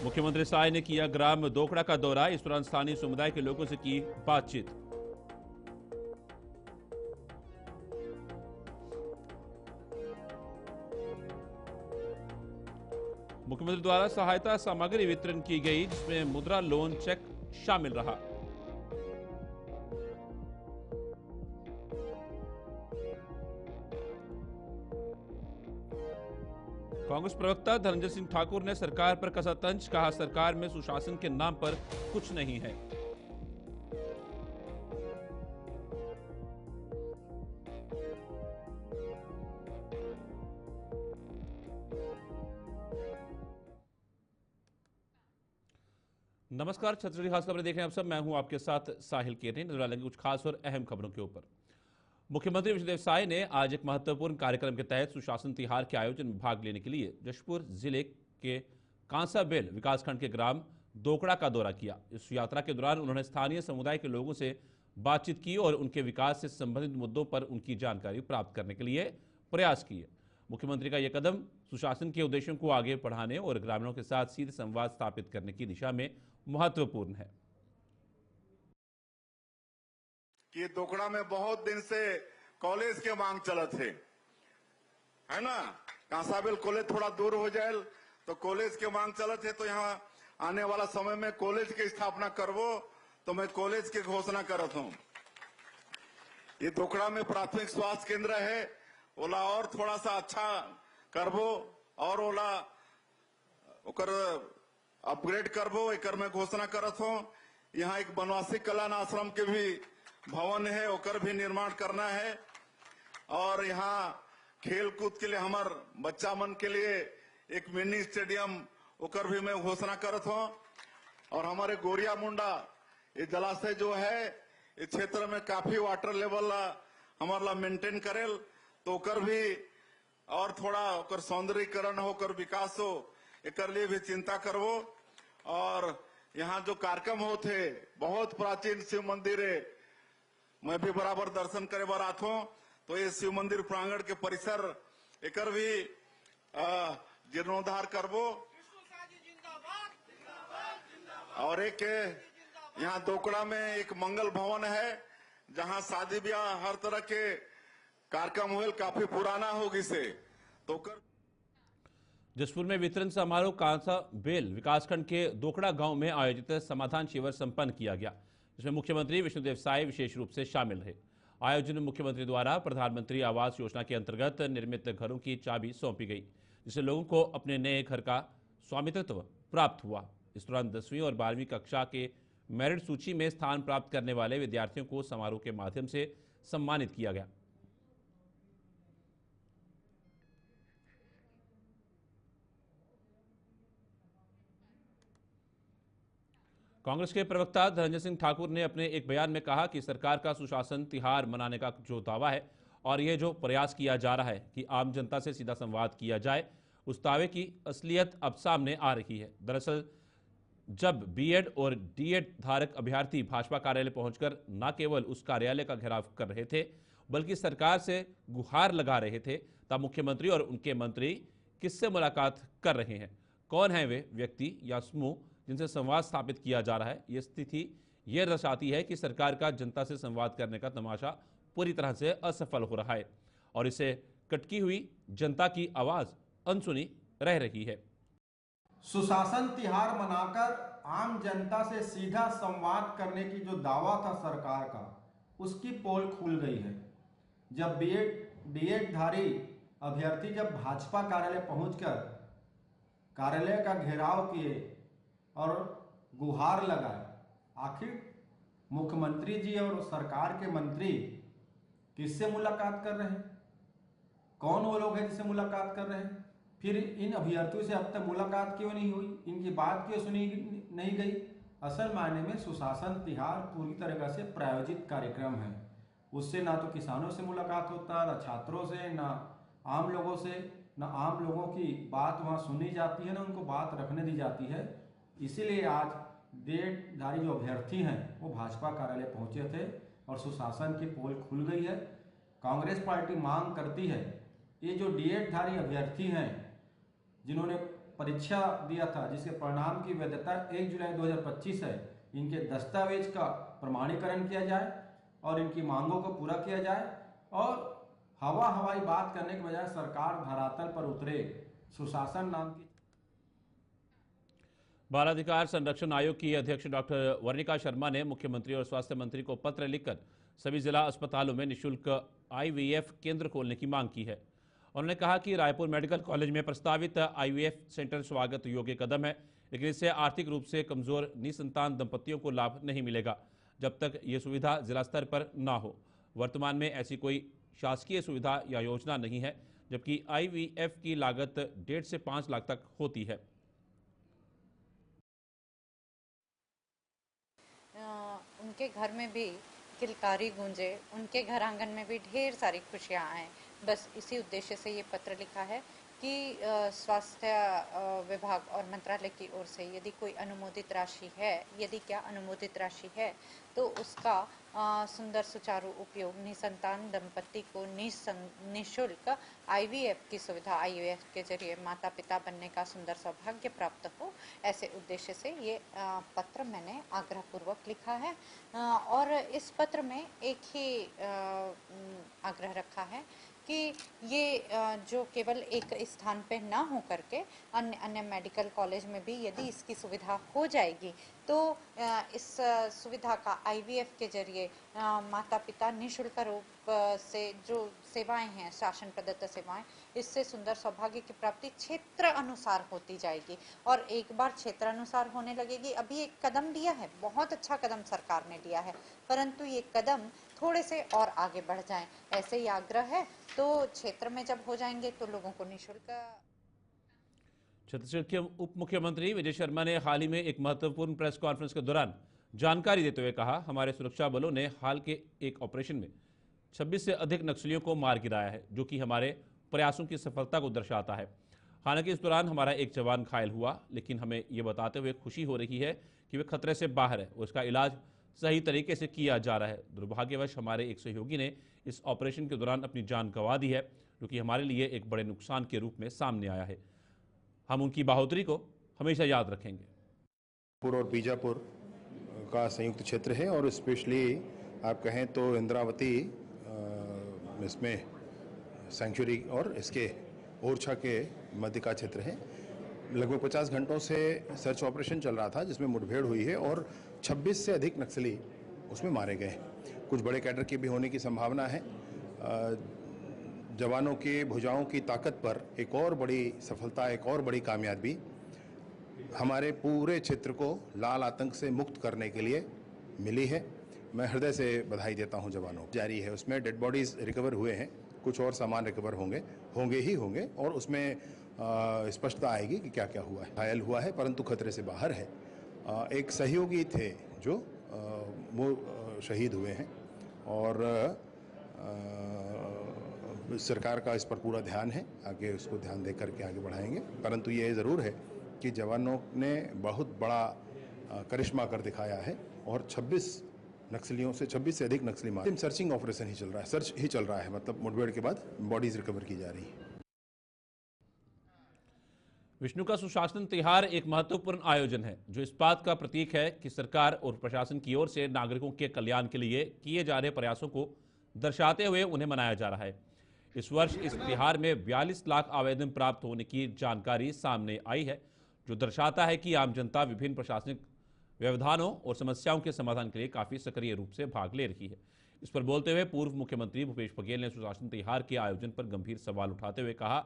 मुख्यमंत्री साय ने किया ग्राम दोकड़ा का दौरा। इस दौरान स्थानीय समुदाय के लोगों से की बातचीत। मुख्यमंत्री द्वारा सहायता सामग्री वितरण की गई, जिसमें मुद्रा लोन चेक शामिल रहा। कांग्रेस प्रवक्ता धनंजय सिंह ठाकुर ने सरकार पर कसा तंज। कहा, सरकार में सुशासन के नाम पर कुछ नहीं है। नमस्कार, छत्तीसगढ़ी खास खबरें देख रहे हैं आप सब। मैं हूं आपके साथ साहिल केरनी। नजर डालेंगे कुछ खास और अहम खबरों के ऊपर। मुख्यमंत्री विष्णुदेव साय ने आज एक महत्वपूर्ण कार्यक्रम के तहत सुशासन तिहार के आयोजन में भाग लेने के लिए जशपुर जिले के कांसाबेल विकासखंड के ग्राम दोकड़ा का दौरा किया। इस यात्रा के दौरान उन्होंने स्थानीय समुदाय के लोगों से बातचीत की और उनके विकास से संबंधित मुद्दों पर उनकी जानकारी प्राप्त करने के लिए प्रयास किए। मुख्यमंत्री का यह कदम सुशासन के उद्देश्यों को आगे बढ़ाने और ग्रामीणों के साथ सीधे संवाद स्थापित करने की दिशा में महत्वपूर्ण है। कि दोकड़ा में बहुत दिन से कॉलेज के मांग चलत है ना। कांसाबेल कॉलेज थोड़ा दूर हो जाए तो कॉलेज के मांग चलत है, तो यहाँ आने वाला समय में कॉलेज की स्थापना करबो, तो मैं कॉलेज की घोषणा करत हूँ। ये दोकड़ा में प्राथमिक स्वास्थ्य केंद्र है, ओला और थोड़ा सा अच्छा करबो और ओला ओकर अपग्रेड करबो, एक मैं घोषणा करत हूँ। यहाँ एक बनवासी कल्याण आश्रम के भी भवन है, ओकर भी निर्माण करना है। और यहाँ खेल कूद के लिए हमार बच्चा मन के लिए एक मिनी स्टेडियम, ओकर भी मैं घोषणा करत हूँ। और हमारे गोरिया मुंडा ये जलाशय जो है, इस क्षेत्र में काफी वाटर लेवल हमारा मेंटेन करेल, तो ओकर भी और थोड़ा ओकर सौंदर्यीकरण हो, ओकर विकास हो, एक लिए भी चिंता करबो। और यहाँ जो कार्यक्रम होते, बहुत प्राचीन शिव मंदिर है, मैं भी बराबर दर्शन करे बार आता हूँ। तो ये शिव मंदिर प्रांगण के परिसर एक भी जीर्णोद्धार करबो। और एक यहाँ दोकड़ा में एक मंगल भवन है, जहाँ शादी ब्याह हर तरह के कार्यक्रम हुए, काफी पुराना होगी से तो कर। जशपुर में वितरण समारोह कांसाबेल विकासखंड के दोकड़ा गांव में आयोजित समाधान शिविर संपन्न किया गया, जिसमें मुख्यमंत्री विष्णुदेव साय विशेष रूप से शामिल रहे। आयोजन में मुख्यमंत्री द्वारा प्रधानमंत्री आवास योजना के अंतर्गत निर्मित घरों की चाबी सौंपी गई, जिससे लोगों को अपने नए घर का स्वामित्व प्राप्त हुआ। इस दौरान 10वीं और 12वीं कक्षा के मेरिट सूची में स्थान प्राप्त करने वाले विद्यार्थियों को समारोह के माध्यम से सम्मानित किया गया। कांग्रेस के प्रवक्ता धनंजय सिंह ठाकुर ने अपने एक बयान में कहा कि सरकार का सुशासन तिहार मनाने का जो दावा है और यह जो प्रयास किया जा रहा है कि आम जनता से सीधा संवाद किया जाए, उस दावे की असलियत अब सामने आ रही है। दरअसल जब बीएड और डीएड धारक अभ्यर्थी भाजपा कार्यालय पहुंचकर न केवल उस कार्यालय का घेराव कर रहे थे, बल्कि सरकार से गुहार लगा रहे थे, तब मुख्यमंत्री और उनके मंत्री किससे मुलाकात कर रहे हैं? कौन है वे व्यक्ति या समूह जिनसे संवाद स्थापित किया जा रहा है? ये स्थिति यह दर्शाती है कि सरकार का जनता से संवाद करने का तमाशा पूरी तरह से असफल हो रहा है और इसे कटकी हुई जनता की आवाज अनसुनी रह रही है। सुशासन तिहार मनाकर आम जनता से सीधा संवाद करने की जो दावा था सरकार का, उसकी पोल खुल गई है। जब बीएड डीएड धारी अभ्यर्थी जब भाजपा कार्यालय पहुंचकर कार्यालय का घेराव किए और गुहार लगाए, आखिर मुख्यमंत्री जी और सरकार के मंत्री किससे मुलाकात कर रहे हैं? कौन वो लोग हैं जिससे मुलाकात कर रहे हैं? फिर इन अभ्यर्थियों से अब तक मुलाकात क्यों नहीं हुई? इनकी बात क्यों सुनी नहीं गई? असल मायने में सुशासन तिहार पूरी तरह से प्रायोजित कार्यक्रम है। उससे ना तो किसानों से मुलाकात होता, ना छात्रों से, ना आम लोगों से, ना आम लोगों की बात वहाँ सुनी जाती है, ना उनको बात रखने दी जाती है। इसीलिए आज डेटधारी जो अभ्यर्थी हैं वो भाजपा कार्यालय पहुंचे थे और सुशासन की पोल खुल गई है। कांग्रेस पार्टी मांग करती है ये जो डीएड धारी अभ्यर्थी हैं, जिन्होंने परीक्षा दिया था जिसके परिणाम की वैधता 1 जुलाई 2025 है, इनके दस्तावेज का प्रमाणीकरण किया जाए और इनकी मांगों को पूरा किया जाए और हवाई बात करने के बजाय सरकार धरातल पर उतरे। सुशासन नाम की बाल अधिकार संरक्षण आयोग की अध्यक्ष डॉक्टर वर्णिका शर्मा ने मुख्यमंत्री और स्वास्थ्य मंत्री को पत्र लिखकर सभी जिला अस्पतालों में निःशुल्क IVF केंद्र खोलने की मांग की है। उन्होंने कहा कि रायपुर मेडिकल कॉलेज में प्रस्तावित IVF सेंटर स्वागत योग्य कदम है, लेकिन इससे आर्थिक रूप से कमजोर निसंतान दंपतियों को लाभ नहीं मिलेगा जब तक ये सुविधा जिला स्तर पर ना हो। वर्तमान में ऐसी कोई शासकीय सुविधा या योजना नहीं है, जबकि IVF की लागत 1.5 से 5 लाख तक होती है। उनके घर में भी किलकारी गूंजे, उनके घर आंगन में भी ढेर सारी खुशियां आए। बस इसी उद्देश्य से ये पत्र लिखा है कि स्वास्थ्य विभाग और मंत्रालय की ओर से यदि कोई अनुमोदित राशि है, यदि क्या अनुमोदित राशि है, तो उसका सुंदर सुचारू उपयोग निसंतान दंपति को निःशुल्क IVF की सुविधा, IVF के जरिए माता पिता बनने का सुंदर सौभाग्य प्राप्त हो, ऐसे उद्देश्य से ये पत्र मैंने आग्रहपूर्वक लिखा है। और इस पत्र में एक ही आग्रह रखा है कि ये जो केवल एक स्थान पे ना हो करके अन्य अन्य मेडिकल कॉलेज में भी यदि इसकी सुविधा हो जाएगी तो इस सुविधा का IVF के जरिए माता पिता निःशुल्क रूप से जो सेवाएं हैं, शासन प्रदत्त सेवाएं, इससे सुंदर सौभाग्य की प्राप्ति क्षेत्र अनुसार होती जाएगी। और एक बार क्षेत्र अनुसार होने लगेगी, अभी एक कदम लिया है, बहुत अच्छा कदम सरकार ने लिया है, परंतु ये कदम थोड़े से और आगे बढ़ जाएं, ऐसे ही आग्रह है। तो क्षेत्र में जब हो जाएंगे तो लोगों को निःशुल्क। छत्तीसगढ़ के उप मुख्यमंत्री विजय शर्मा ने हाल ही में एक महत्वपूर्ण प्रेस कॉन्फ्रेंस के दौरान जानकारी देते हुए कहा, हमारे सुरक्षा बलों ने हाल के एक ऑपरेशन में 26 से अधिक नक्सलियों को मार गिराया है, जो कि हमारे प्रयासों की सफलता को दर्शाता है। हालांकि इस दौरान हमारा एक जवान घायल हुआ, लेकिन हमें ये बताते हुए खुशी हो रही है कि वे खतरे से बाहर है और उसका इलाज सही तरीके से किया जा रहा है। दुर्भाग्यवश हमारे एक सहयोगी ने इस ऑपरेशन के दौरान अपनी जान गंवा दी है, जो कि हमारे लिए एक बड़े नुकसान के रूप में सामने आया है। हम उनकी बहादुरी को हमेशा याद रखेंगे। और बीजापुर का संयुक्त क्षेत्र है और स्पेशली आप कहें तो इंद्रावती इसमें सेंचुरी और इसके ओरछा के मध्य का क्षेत्र है। लगभग 50 घंटों से सर्च ऑपरेशन चल रहा था जिसमें मुठभेड़ हुई है और 26 से अधिक नक्सली उसमें मारे गए। कुछ बड़े कैडर की भी होने की संभावना है। जवानों की भुजाओं की ताकत पर एक और बड़ी सफलता, एक और बड़ी कामयाबी हमारे पूरे क्षेत्र को लाल आतंक से मुक्त करने के लिए मिली है। मैं हृदय से बधाई देता हूं जवानों को। जारी है, उसमें डेड बॉडीज रिकवर हुए हैं, कुछ और सामान रिकवर होंगे और उसमें स्पष्टता आएगी कि क्या क्या हुआ है। घायल हुआ है परंतु खतरे से बाहर है। एक सहयोगी थे जो वो शहीद हुए हैं और सरकार का इस पर पूरा ध्यान है, आगे उसको ध्यान दे करके आगे बढ़ाएंगे। परंतु ये ज़रूर है कि जवानों ने बहुत बड़ा करिश्मा कर दिखाया है और 26 से अधिक नक्सली मारे। सर्चिंग ऑपरेशन ही चल रहा है, सर्च ही चल रहा है, मतलब मुठभेड़ के बाद बॉडीज रिकवर की जा रही है। विष्णु का सुशासन तिहार एक महत्वपूर्ण आयोजन है जो इस बात का प्रतीक है कि सरकार और प्रशासन की ओर से नागरिकों के कल्याण के लिए किए जा रहे प्रयासों को दर्शाते हुए उन्हें मनाया जा रहा है। इस वर्ष इस तिहार में 42 लाख आवेदन प्राप्त होने की जानकारी सामने आई है, जो दर्शाता है कि आम जनता विभिन्न प्रशासनिक व्यवधानों और समस्याओं के समाधान के लिए काफी सक्रिय रूप से भाग ले रही है। इस पर बोलते हुए पूर्व मुख्यमंत्री भूपेश बघेल ने सुशासन तिहार के आयोजन पर गंभीर सवाल उठाते हुए कहा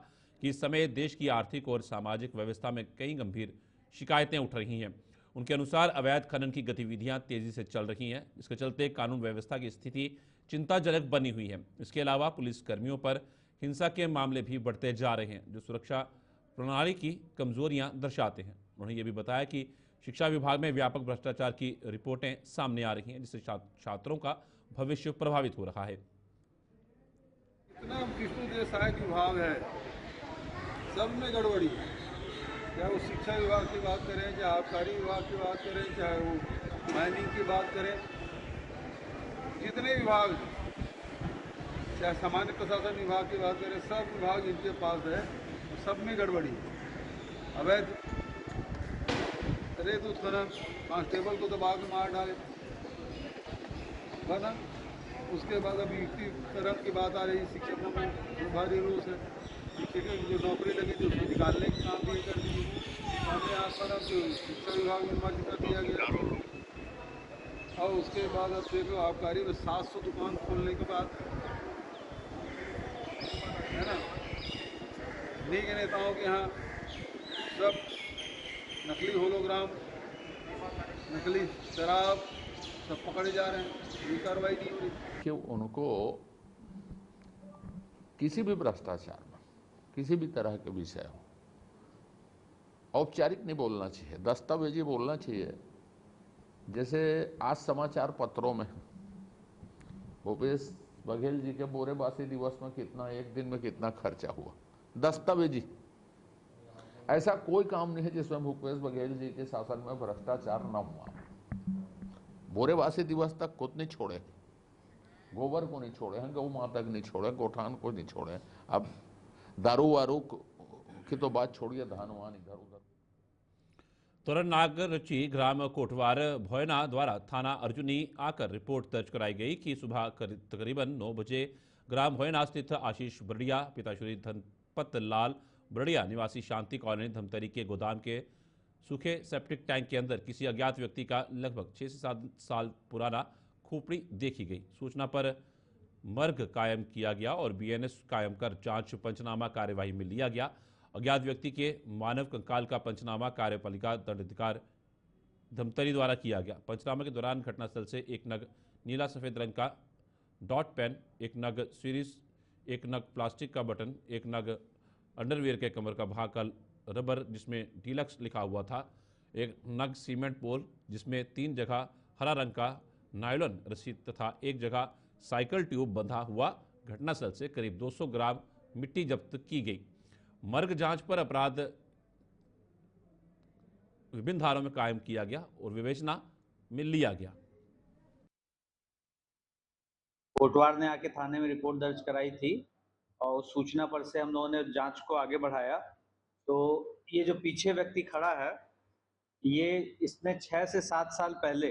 कि इस समय देश की आर्थिक और सामाजिक व्यवस्था में कई गंभीर शिकायतें उठ रही हैं। उनके अनुसार अवैध खनन की गतिविधियां तेजी से चल रही हैं, इसके चलते कानून व्यवस्था की स्थिति चिंताजनक बनी हुई है। इसके अलावा पुलिस कर्मियों पर हिंसा के मामले भी बढ़ते जा रहे हैं, जो सुरक्षा प्रणाली की कमजोरियां दर्शाते हैं। उन्होंने ये भी बताया कि शिक्षा विभाग में व्यापक भ्रष्टाचार की रिपोर्टें सामने आ रही हैं, जिससे छात्रों का भविष्य प्रभावित हो रहा है। इतना विष्णु देसाई विभाग है, सब में गड़बड़ी है। चाहे वो शिक्षा विभाग की बात करें, चाहे आबकारी विभाग की बात करें, चाहे वो माइनिंग की बात करें, जितने विभाग, चाहे सामान्य प्रशासन विभाग की बात करें, सब विभाग इनके पास है, सब में गड़बड़ी है। अवैध रेत उत्खनन, कांस्टेबल को दबा के मार डाले, बना। उसके बाद अभी युक्तिकरण की बात आ रही, शिक्षकों में भारी रोष है। शिक्षक की जो नौकरी लगी थी उसको निकालने का काम भी कर दिए। हमें यहाँ पर अब शिक्षा विभाग में मर्ज कर दिया गया, और उसके बाद अब देखो आबकारी में 700 दुकान खोलने के बाद, है ना, इन्हीं के नेताओं के यहाँ सब नकली होलोग्राम, नकली शराब सब पकड़े जा रहे हैं, ये कार्रवाई नहीं हो रही कि उनको किसी भी भ्रष्टाचार में किसी भी तरह के विषय हो औपचारिक नहीं बोलना चाहिए, दस्तावेजी बोलना चाहिए। जैसे आज समाचार पत्रों में भूपेश बघेल जी के बोरेबासी दिवस में कितना, एक दिन में कितना खर्चा हुआ, दस्तावेजी। ऐसा कोई काम नहीं है जिसमें भूपेश बघेल जी के शासन में भ्रष्टाचार न हुआ। बोरेबासी दिवस तक खुद नहीं छोड़े, गोबर को नहीं छोड़े हैं, गौ माता को नहीं छोड़े, गोठान को नहीं छोड़े। अब दारू वारू की तो बात छोड़िए, धान वान इधर उधर। तोरण नागरची ग्राम कोटवार भोयना द्वारा थाना अर्जुनी आकर रिपोर्ट दर्ज कराई गई कि सुबह तकरीबन 9 बजे ग्राम भोयना स्थित आशीष बरड़िया पिता श्री धनपत लाल बरड़िया निवासी शांति कॉलोनी धमतरी के गोदाम के सूखे सेप्टिक टैंक के अंदर किसी अज्ञात व्यक्ति का लगभग 6 से 7 साल पुराना खोपड़ी देखी गई। सूचना पर मर्ग कायम किया गया और बीएनएस कायम कर जांच पंचनामा कार्यवाही में लिया गया। अज्ञात व्यक्ति के मानव कंकाल का पंचनामा कार्यपालिका दंडाधिकारी धमतरी द्वारा किया गया। पंचनामा के दौरान घटनास्थल से एक नग नीला सफेद रंग का डॉट पेन, एक नग सीरीज, एक नग प्लास्टिक का बटन, एक नग अंडरवियर के कमर का भाग का रबर जिसमें डीलक्स लिखा हुआ था, एक नग सीमेंट पोल जिसमें 3 जगह हरा रंग का नायलॉन रस्सी तथा एक जगह साइकिल ट्यूब बंधा हुआ। घटनास्थल से करीब 200 ग्राम मिट्टी जब्त की गई। मर्ग जांच पर अपराध विभिन्न धाराओं में कायम किया गया और विवेचना में लिया गया। कोटवार ने आके थाने में रिपोर्ट दर्ज कराई थी और सूचना पर से हम लोगों ने जांच को आगे बढ़ाया। तो ये जो पीछे व्यक्ति खड़ा है, ये इसने 6 से 7 साल पहले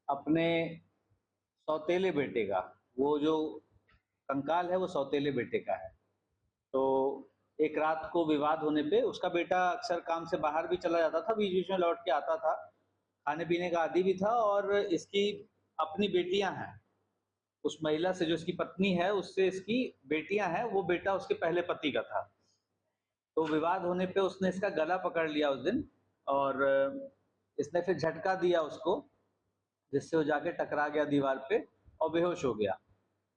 अपने सौतेले बेटे का, वो जो कंकाल है वो सौतेले बेटे का है। तो एक रात को विवाद होने पे, उसका बेटा अक्सर काम से बाहर भी चला जाता था, बीच बीच में लौट के आता था, खाने पीने का आदी भी था, और इसकी अपनी बेटियां हैं। उस महिला से जो इसकी पत्नी है उससे इसकी बेटियां हैं, वो बेटा उसके पहले पति का था। तो विवाद होने पे उसने इसका गला पकड़ लिया उस दिन, और इसने फिर झटका दिया उसको, जिससे वो जाके टकरा गया दीवार पे और बेहोश हो गया।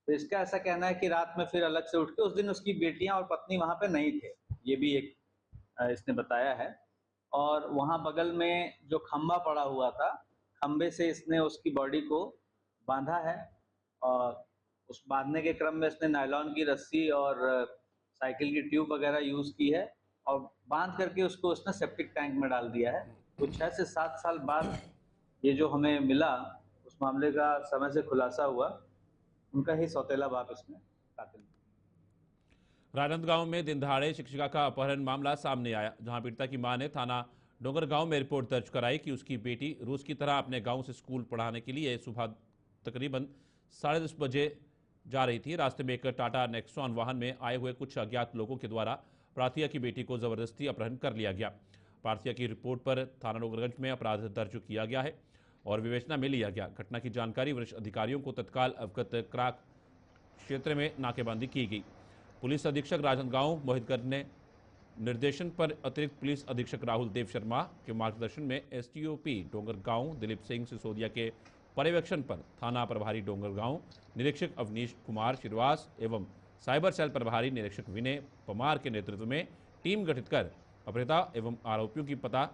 तो इसका ऐसा कहना है कि रात में फिर अलग से उठ के, उस दिन उसकी बेटियां और पत्नी वहां पे नहीं थे, ये भी एक इसने बताया है। और वहां बगल में जो खंबा पड़ा हुआ था, खंबे से इसने उसकी बॉडी को बांधा है, और उस बांधने के क्रम में इसने नायलॉन की रस्सी और साइकिल की ट्यूब वगैरह यूज की है, और बांध करके उसको उसने सेप्टिक टैंक में डाल दिया है। तो 6 से 7 साल बाद ये जो हमें मिला, उस मामले का समय से खुलासा हुआ, उनका ही सौतेला बाप इसमें कातिल। राजनांदगांव में दिन दहाड़े शिक्षिका का अपहरण मामला सामने आया, जहां पीड़िता की मां ने थाना डोंगरगांव में रिपोर्ट दर्ज कराई कि उसकी बेटी रोज की तरह अपने गांव से स्कूल पढ़ाने के लिए सुबह तकरीबन 10:30 बजे जा रही थी। रास्ते में एक टाटा नेक्सॉन वाहन में आए हुए कुछ अज्ञात लोगों के द्वारा प्रार्थिया की बेटी को जबरदस्ती अपहरण कर लिया गया। प्रार्थिया की रिपोर्ट पर थाना डोंगरगंज में अपराध दर्ज किया गया है और विवेचना में लिया गया। घटना की जानकारी वरिष्ठ अधिकारियों को तत्काल अवगत करा क्षेत्र में नाकेबंदी की गई। पुलिस अधीक्षक राजनांदगांव मोहित गर्ग ने निर्देशन पर अतिरिक्त पुलिस अधीक्षक राहुल देव शर्मा के मार्गदर्शन में एसटीओपी डोंगरगांव दिलीप सिंह सिसोदिया के पर्यवेक्षण पर थाना प्रभारी डोंगरगांव निरीक्षक अवनीश कुमार श्रीवास एवं साइबर सेल प्रभारी निरीक्षक विनय पमार के नेतृत्व में टीम गठित कर अपहृता एवं आरोपियों की पता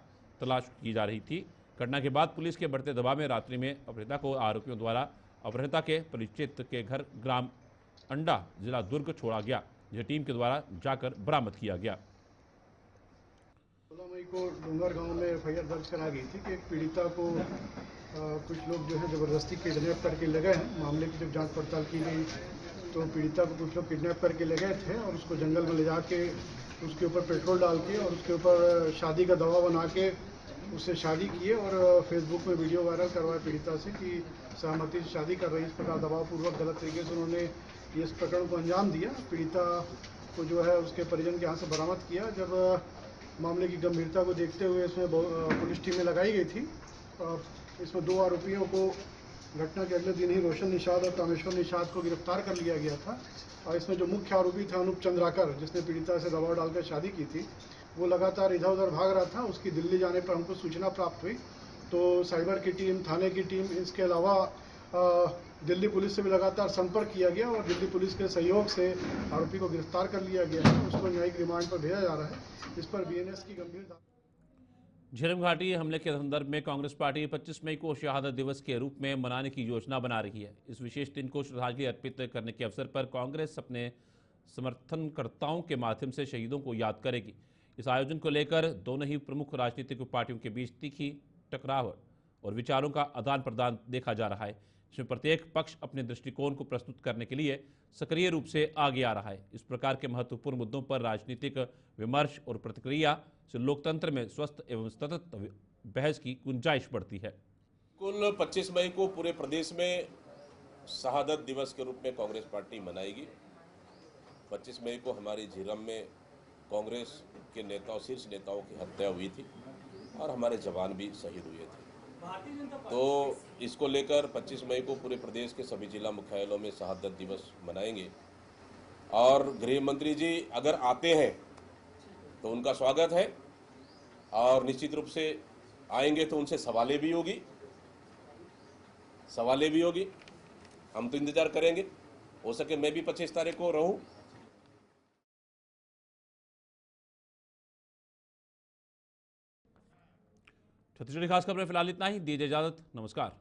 तलाश की जा रही थी। घटना के बाद पुलिस के बढ़ते दबाव में रात्रि में अपहृता को आरोपियों द्वारा अपहृता के परिचित के घर ग्राम अंडा जिला दुर्ग छोड़ा गया, जिसे टीम के द्वारा जाकर बरामद किया गया। 16 मई को डोंगरगांव में एफआईआर दर्ज करा गई थी कि एक पीड़िता को कुछ लोग जो है ज़बरदस्ती किडनैप करके ले गए हैं। मामले की जब जांच पड़ताल की गई तो पीड़िता को कुछ लोग किडनैप करके ले गए थे और उसको जंगल में ले जाके उसके ऊपर पेट्रोल डाल के और उसके ऊपर शादी का दवा बना के उससे शादी किए और फेसबुक में वीडियो वायरल करवाए पीड़िता से कि सहमति से शादी कर रही है। इस प्रकार दबावपूर्वक गलत तरीके से उन्होंने इस प्रकरण को अंजाम दिया। पीड़िता को जो है उसके परिजन के यहाँ से बरामद किया। जब मामले की गंभीरता को देखते हुए इसमें पुलिस टीमें लगाई गई थी। इसमें 2 आरोपियों को घटना के अगले दिन ही रोशन निषाद और कामेश्वर निषाद को गिरफ्तार कर लिया गया था। और इसमें जो मुख्य आरोपी था अनूप चंद्राकर, जिसने पीड़िता से दबाव डालकर शादी की थी, वो लगातार इधर उधर भाग रहा था। उसकी दिल्ली जाने पर हमको सूचना प्राप्त हुई तो साइबर की टीम, थाने की टीम, इसके अलावा दिल्ली पुलिस से भी लगातार संपर्क किया गया और दिल्ली पुलिस के सहयोग से आरोपी को गिरफ्तार कर लिया गया है। उसको न्यायिक रिमांड पर भेजा जा रहा है। इस पर बीएनएस की गंभीर झीरम घाटी हमले के संदर्भ में कांग्रेस पार्टी 25 मई को शहादत दिवस के रूप में मनाने की योजना बना रही है। इस विशेष दिन को श्रद्धांजलि अर्पित करने के अवसर पर कांग्रेस अपने समर्थनकर्ताओं के माध्यम से शहीदों को याद करेगी। इस आयोजन को लेकर दोनों ही प्रमुख राजनीतिक पार्टियों के बीच तीखी टकराव और विचारों का आदान प्रदान देखा जा रहा है। इसमें प्रत्येक पक्ष अपने दृष्टिकोण को प्रस्तुत करने के लिए सक्रिय रूप से आगे आ रहा है। इस प्रकार के महत्वपूर्ण मुद्दों पर राजनीतिक विमर्श और प्रतिक्रिया से लोकतंत्र में स्वस्थ एवं सतत बहस की गुंजाइश बढ़ती है। कुल 25 मई को पूरे प्रदेश में शहादत दिवस के रूप में कांग्रेस पार्टी मनाएगी। 25 मई को हमारी झीरम में कांग्रेस के नेताओं, शीर्ष नेताओं की हत्या हुई थी और हमारे जवान भी शहीद हुए थे। तो इसको लेकर 25 मई को पूरे प्रदेश के सभी जिला मुख्यालयों में शहादत दिवस मनाएंगे। और गृह मंत्री जी अगर आते हैं तो उनका स्वागत है और निश्चित रूप से आएंगे तो उनसे सवालें भी होगी। हम तो इंतजार करेंगे, हो सके मैं भी 25 तारीख को रहूं। छत्तीसगढ़ी खास खबर में फिलहाल इतना ही। दीजिए इजाजत, नमस्कार।